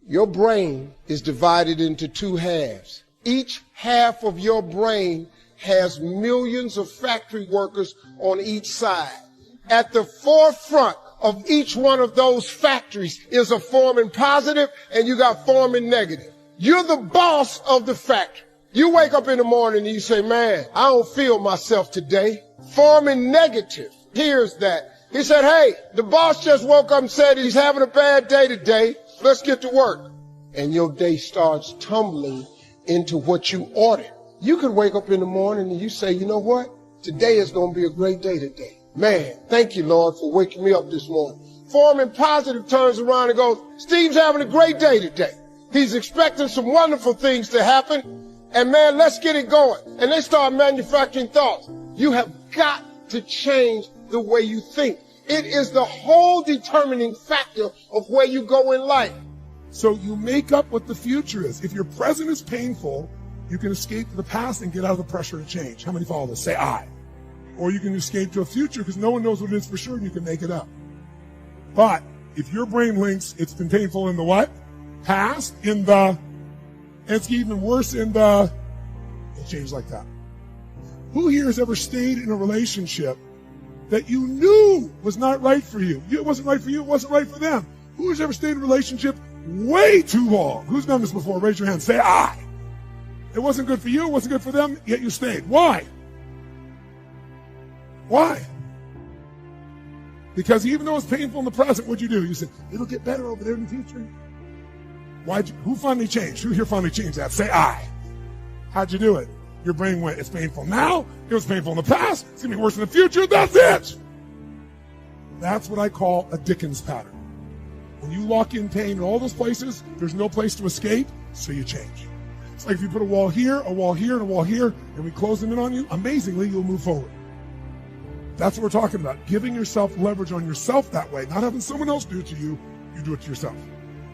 Your brain is divided into two halves. Each half of your brain has millions of factory workers on each side. At the forefront of each one of those factories is a forming positive, and you got forming negative. You're the boss of the factory. You wake up in the morning and you say, man, I don't feel myself today. Forming negative hears that. He said, hey, the boss just woke up and said he's having a bad day today. Let's get to work. And your day starts tumbling into what you ordered. You could wake up in the morning and you say, you know what? Today is going to be a great day today. Man, thank you, Lord, for waking me up this morning. Forming positive turns around and goes, Steve's having a great day today. He's expecting some wonderful things to happen. And man, let's get it going. And they start manufacturing thoughts. You have got to change the way you think. It is the whole determining factor of where you go in life. So you make up what the future is. If your present is painful, you can escape to the past and get out of the pressure to change. How many follow this? Say I. Or you can escape to a future because no one knows what it is for sure and you can make it up. But if your brain links, it's been painful in the what? Past, in the, and it's even worse in the, it changes like that. Who here has ever stayed in a relationship that you knew was not right for you? It wasn't right for you, it wasn't right for them. Who has ever stayed in a relationship way too long? Who's done this before? Raise your hand. Say I. It wasn't good for you, it wasn't good for them, yet you stayed. Why? Why? Because even though it's painful in the present, what'd you do? You said, it'll get better over there in the future. Who finally changed? Who here finally changed that? Say I. How'd you do it? Your brain went, it's painful now, it was painful in the past, it's gonna be worse in the future, that's it! That's what I call a Dickens pattern. When you lock in pain in all those places, there's no place to escape, so you change. It's like if you put a wall here, and a wall here, and we close them in on you, amazingly, you'll move forward. That's what we're talking about. Giving yourself leverage on yourself that way, not having someone else do it to you, you do it to yourself.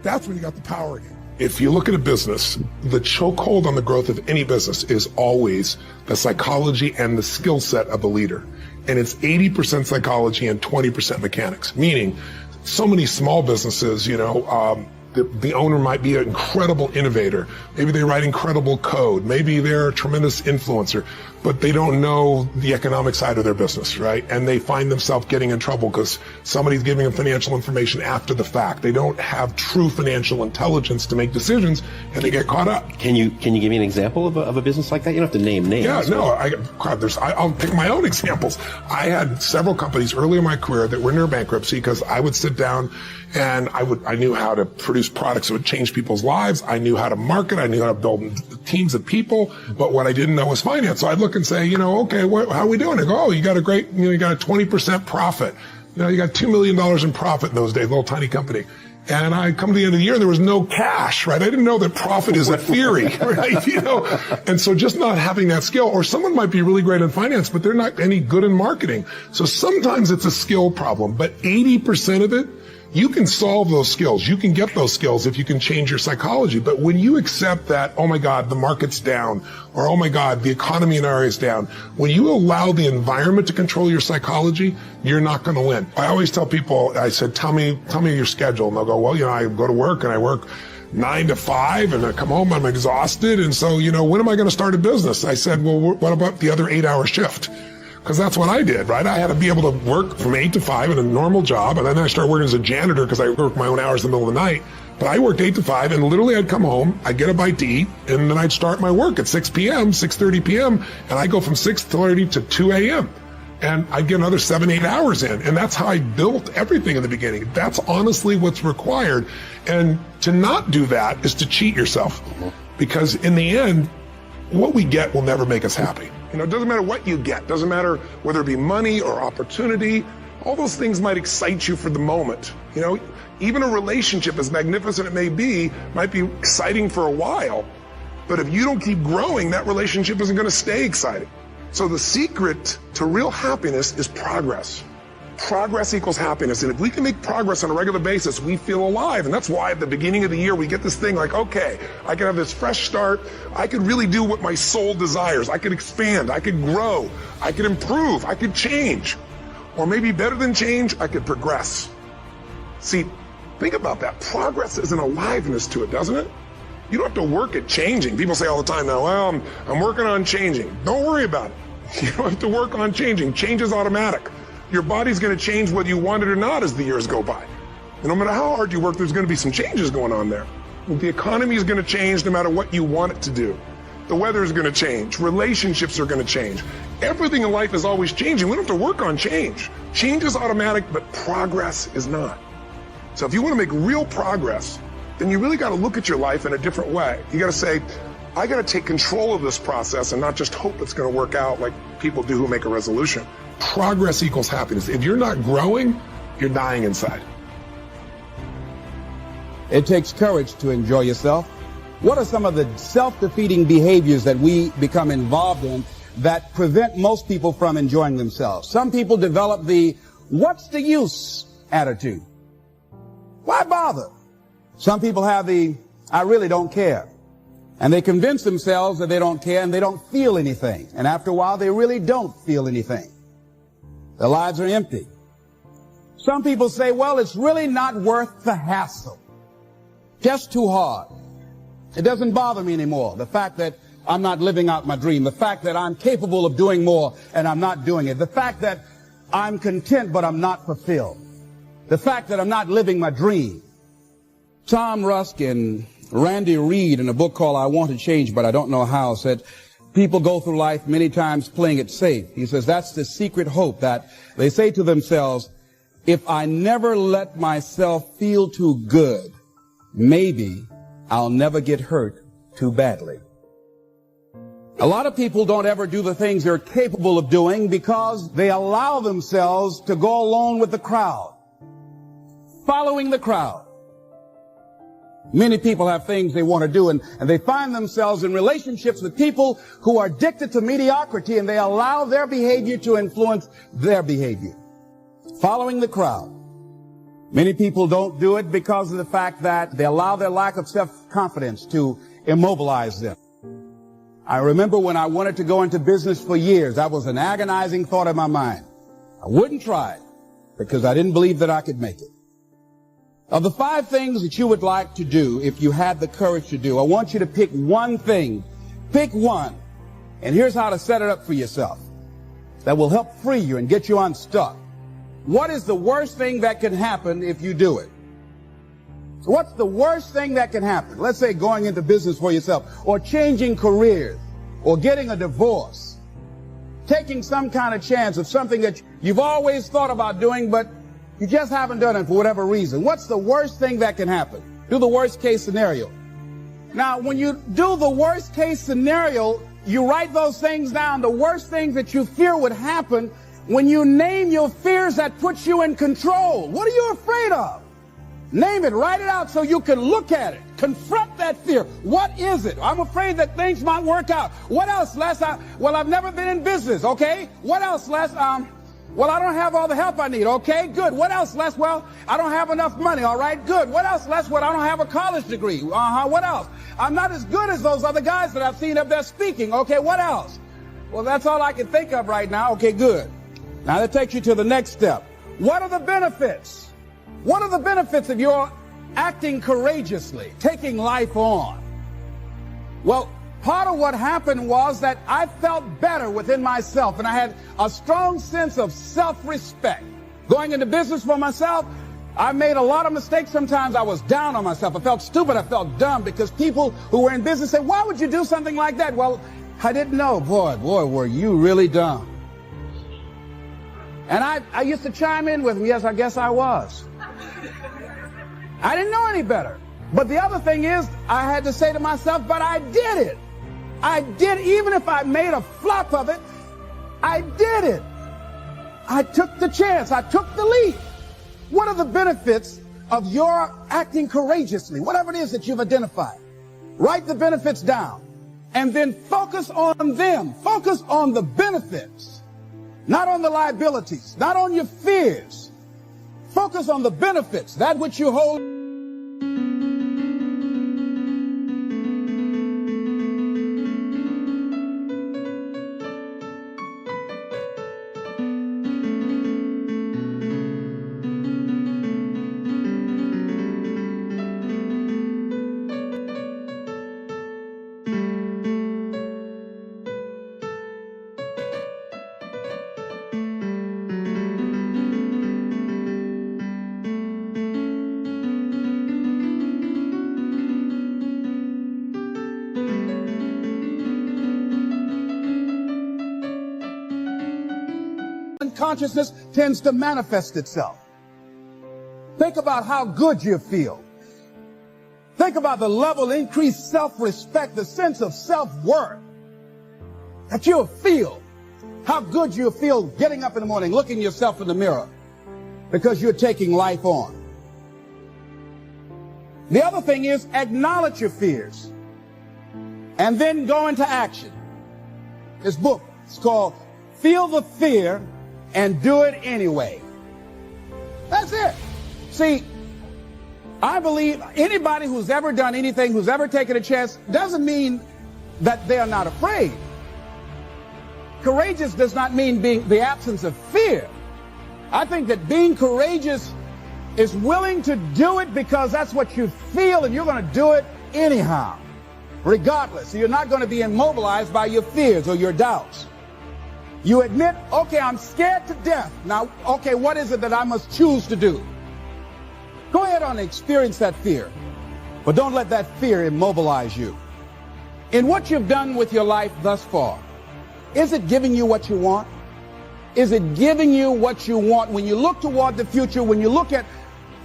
That's when you got the power again. If you look at a business, the chokehold on the growth of any business is always the psychology and the skill set of the leader. And it's 80% psychology and 20% mechanics, meaning so many small businesses, the owner might be an incredible innovator. Maybe they write incredible code. Maybe they're a tremendous influencer, but they don't know the economic side of their business, right? And they find themselves getting in trouble because somebody's giving them financial information after the fact. They don't have true financial intelligence to make decisions, and they get caught up. Can you give me an example of a business like that? You don't have to name names. Yeah, no, I'll pick my own examples. I had several companies early in my career that were near bankruptcy because I would sit down and I knew how to produce products that would change people's lives. I knew how to market. I knew how to build teams of people. But what I didn't know was finance. So I'd look and say, okay, how are we doing? I go, oh, you got a 20% profit. You got $2 million in profit in those days, little tiny company. And I come to the end of the year and there was no cash, right? I didn't know that profit is a theory, right? And so just not having that skill, or someone might be really great in finance, but they're not any good in marketing. So sometimes it's a skill problem, but 80% of it, you can solve those skills. You can get those skills if you can change your psychology. But when you accept that, oh my God, the market's down, or oh my God, the economy in our area is down, when you allow the environment to control your psychology, you're not going to win. I always tell people, I said, tell me your schedule. And they'll go, well, I go to work and I work 9 to 5 and I come home, I'm exhausted. And so, when am I going to start a business? I said, well, what about the other 8-hour shift? Because that's what I did, right? I had to be able to work from 8 to 5 in a normal job, and then I started working as a janitor because I worked my own hours in the middle of the night. But I worked 8 to 5, and literally I'd come home, I'd get a bite to eat, and then I'd start my work at 6 p.m., 6:30 p.m., and I'd go from 6:30 to 2 a.m. And I'd get another 7-8 hours in, and that's how I built everything in the beginning. That's honestly what's required. And to not do that is to cheat yourself, because in the end, what we get will never make us happy. It doesn't matter what you get. Doesn't matter whether it be money or opportunity. All those things might excite you for the moment. Even a relationship, as magnificent it may be, might be exciting for a while. But if you don't keep growing, that relationship isn't going to stay exciting. So the secret to real happiness is progress. Progress equals happiness. And if we can make progress on a regular basis, we feel alive. And that's why at the beginning of the year, we get this thing like, okay, I can have this fresh start. I could really do what my soul desires. I could expand. I could grow. I could improve. I could change. Or maybe better than change, I could progress. See, Think about that. Progress is an aliveness to it, doesn't it? You don't have to work at changing. People say all the time now, well, I'm working on changing. Don't worry about it. You don't have to work on changing. Change is automatic. Your body's going to change whether you want it or not as the years go by. And no matter how hard you work, there's going to be some changes going on there. The economy is going to change no matter what you want it to do. The weather is going to change. Relationships are going to change. Everything in life is always changing. We don't have to work on change. Change is automatic, but progress is not. So if you want to make real progress, then you really got to look at your life in a different way. You got to say, I got to take control of this process and not just hope it's going to work out like people do who make a resolution. Progress equals happiness. If you're not growing, you're dying inside. It takes courage to enjoy yourself. What are some of the self-defeating behaviors that we become involved in that prevent most people from enjoying themselves? Some people develop the "what's the use" attitude. Why bother? Some people have the "I really don't care." And they convince themselves that they don't care and they don't feel anything. And after a while, they really don't feel anything. Their lives are empty. Some people say, well, it's really not worth the hassle. Just too hard. It doesn't bother me anymore. The fact that I'm not living out my dream. The fact that I'm capable of doing more and I'm not doing it. The fact that I'm content but I'm not fulfilled. The fact that I'm not living my dream. Tom Rusk and Randy Reed in a book called I Want to Change But I Don't Know How said, people go through life many times playing it safe. He says that's the secret hope, that they say to themselves, if I never let myself feel too good, maybe I'll never get hurt too badly. A lot of people don't ever do the things they're capable of doing because they allow themselves to go along with the crowd, following the crowd. Many people have things they want to do, and they find themselves in relationships with people who are addicted to mediocrity, and they allow their behavior to influence their behavior, following the crowd. Many people don't do it because of the fact that they allow their lack of self-confidence to immobilize them. I remember when I wanted to go into business for years, that was an agonizing thought in my mind. I wouldn't try it because I didn't believe that I could make it. Of the 5 things that you would like to do if you had the courage to do, I want you to pick one thing. Pick one. And here's how to set it up for yourself that will help free you and get you unstuck. What is the worst thing that can happen if you do it? What's the worst thing that can happen? Let's say going into business for yourself, or changing careers, or getting a divorce, taking some kind of chance of something that you've always thought about doing, but you just haven't done it for whatever reason. What's the worst thing that can happen? Do the worst case scenario. Now, when you do the worst case scenario, you write those things down, the worst things that you fear would happen. When you name your fears, that puts you in control. What are you afraid of? Name it, write it out so you can look at it. Confront that fear. What is it? I'm afraid that things might work out. What else, Les? I've never been in business, okay? What else, Les? Well, I don't have all the help I need, okay? Good. What else, Les? Well, I don't have enough money, all right? Good. What else, Les? Well, I don't have a college degree. What else? I'm not as good as those other guys that I've seen up there speaking, okay? What else? Well, that's all I can think of right now. Okay, good. Now that takes you to the next step. What are the benefits? What are the benefits of your acting courageously, taking life on? Well, part of what happened was that I felt better within myself, and I had a strong sense of self-respect. Going into business for myself, I made a lot of mistakes. Sometimes I was down on myself. I felt stupid. I felt dumb because people who were in business said, why would you do something like that? Well, I didn't know. Boy, were you really dumb. And I used to chime in with them. Yes, I guess I was. I didn't know any better. But the other thing is, I had to say to myself, but I did it. I did, even if I made a flop of it, I did it. I took the chance. I took the leap. What are the benefits of your acting courageously? Whatever it is that you've identified. Write the benefits down and then focus on them. Focus on the benefits. Not on the liabilities, not on your fears. Focus on the benefits, that which you hold. consciousness tends to manifest itself. Think about how good you feel. Think about the level of increased self-respect, the sense of self-worth that you'll feel. How good you'll feel getting up in the morning, looking yourself in the mirror, because you're taking life on. The other thing is acknowledge your fears and then go into action. This book is called Feel the Fear and Do It Anyway. That's it. See, I believe anybody who's ever done anything, who's ever taken a chance, doesn't mean that they are not afraid. Courageous does not mean being the absence of fear. I think that being courageous is willing to do it because that's what you feel, and you're going to do it anyhow, regardless. So you're not going to be immobilized by your fears or your doubts. You admit, okay, I'm scared to death. Now, okay, what is it that I must choose to do? Go ahead and experience that fear, but don't let that fear immobilize you. In what you've done with your life thus far, is it giving you what you want? Is it giving you what you want? When you look toward the future, when you look at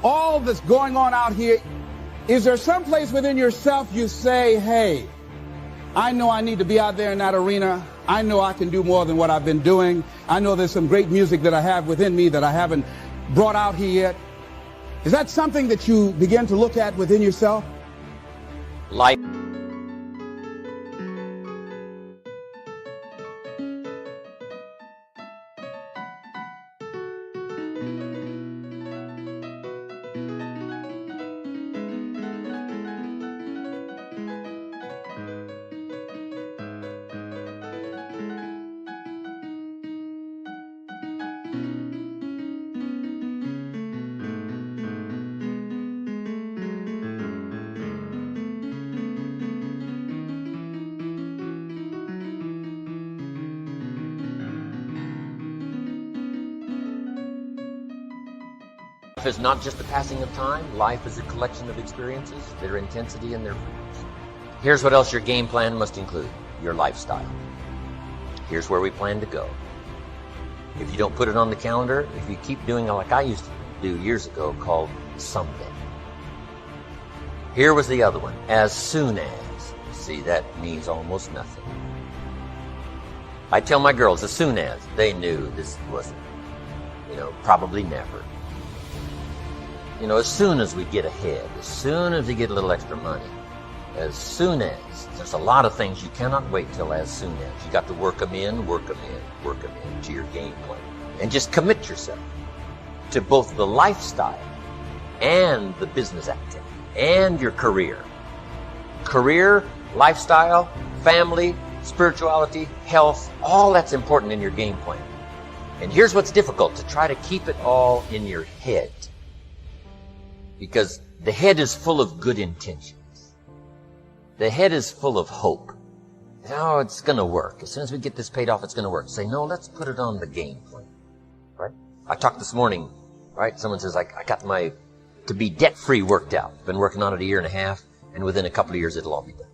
all that's going on out here, is there some place within yourself you say, hey, I know I need to be out there in that arena. I know I can do more than what I've been doing. I know there's some great music that I have within me that I haven't brought out here yet. Is that something that you begin to look at within yourself? Life. Life is not just the passing of time. Life is a collection of experiences, their intensity and their freedoms. Here's what else your game plan must include: your lifestyle. Here's where we plan to go. If you don't put it on the calendar, if you keep doing it like I used to do years ago, called someday. Here was the other one: as soon as. See, that means almost nothing. I tell my girls, as soon as. They knew this wasn't, probably never. As soon as we get ahead, as soon as we get a little extra money, as soon as. There's a lot of things you cannot wait till as soon as. You got to work them in to your game plan. And just commit yourself to both the lifestyle and the business activity and your career. Career, lifestyle, family, spirituality, health, all that's important in your game plan. And here's what's difficult: to try to keep it all in your head. Because the head is full of good intentions. The head is full of hope. Oh, it's going to work. As soon as we get this paid off, it's going to work. Say, no, let's put it on the game plan. Right? I talked this morning, right? Someone says, I got my to be debt-free worked out. Been working on it a year and a half, and within a couple of years, it'll all be done.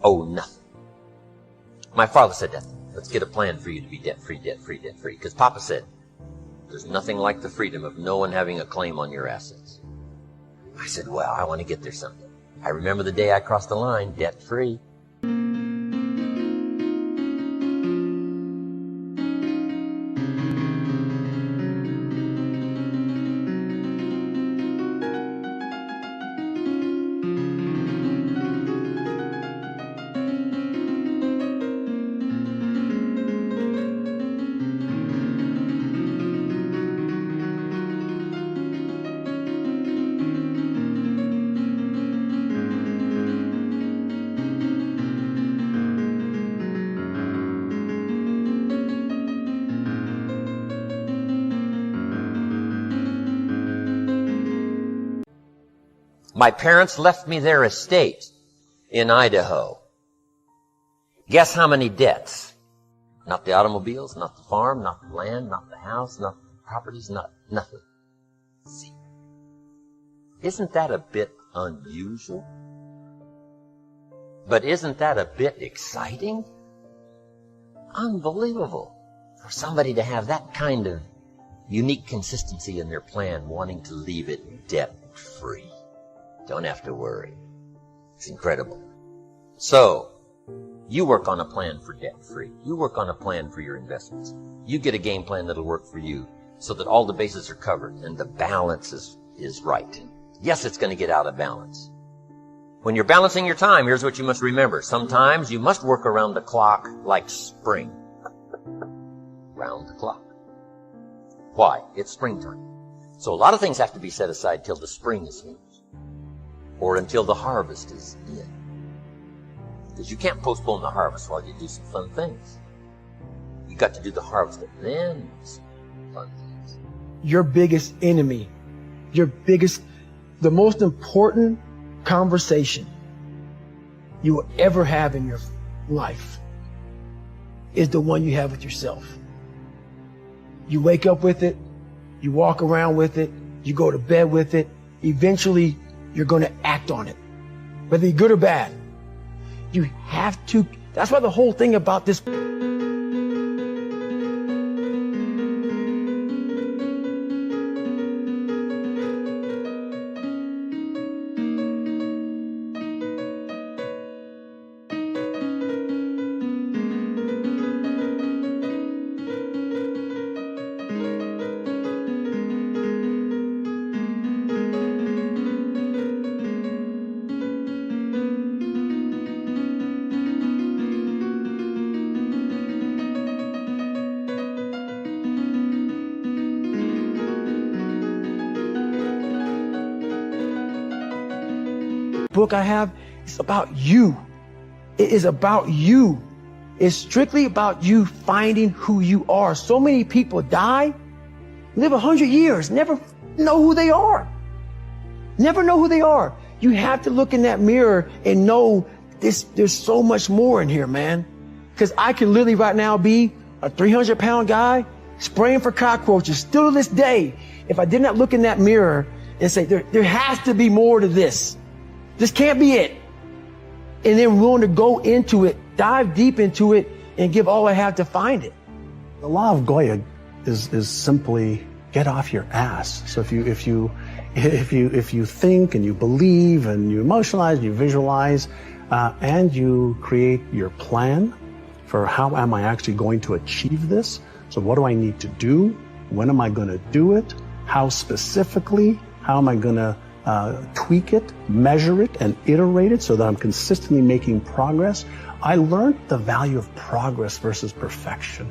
Oh, nothing. My father said that. Let's get a plan for you to be debt-free, debt-free, debt-free. Because Papa said, there's nothing like the freedom of no one having a claim on your assets. I said, well, I want to get there someday. I remember the day I crossed the line, debt-free. My parents left me their estate in Idaho. Guess how many debts? Not the automobiles, not the farm, not the land, not the house, not the properties, nothing. See, isn't that a bit unusual? But isn't that a bit exciting? Unbelievable. For somebody to have that kind of unique consistency in their plan, wanting to leave it debt-free. Don't have to worry. It's incredible. So, you work on a plan for debt-free. You work on a plan for your investments. You get a game plan that'll work for you so that all the bases are covered and the balance is right. Yes, it's going to get out of balance. When you're balancing your time, here's what you must remember. Sometimes you must work around the clock like spring. Round the clock. Why? It's springtime. So a lot of things have to be set aside till the spring is finished. Or until the harvest is in. Because you can't postpone the harvest while you do some fun things. You got to do the harvest and then some fun things. Your biggest enemy, the most important conversation you will ever have in your life is the one you have with yourself. You wake up with it, you walk around with it, you go to bed with it. Eventually, you're going to act on it, whether you're good or bad. You have to. That's why the whole thing about this. Book I have is about you. It is about you. It's strictly about you finding who you are. So many people die, live 100 years, never know who they are. Never know who they are. You have to look in that mirror and know there's so much more in here, man. Because I could literally right now be a 300-pound guy spraying for cockroaches still to this day if I did not look in that mirror and say, there has to be more to this. This can't be it. And then willing to go into it, dive deep into it, and give all I have to find it. The law of Goya is simply get off your ass. So if you think and you believe and you emotionalize, you visualize, and you create your plan for how am I actually going to achieve this? So what do I need to do? When am I going to do it? How specifically? How am I going to tweak it, measure it, and iterate it so that I'm consistently making progress? I learned the value of progress versus perfection.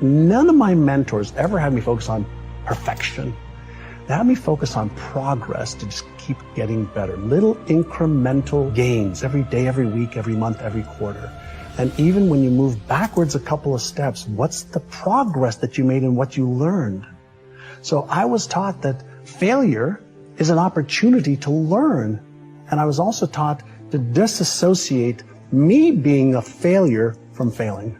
None of my mentors ever had me focus on perfection. They had me focus on progress to just keep getting better. Little incremental gains every day, every week, every month, every quarter. And even when you move backwards a couple of steps, what's the progress that you made and what you learned? So I was taught that failure is an opportunity to learn. And I was also taught to disassociate me being a failure from failing.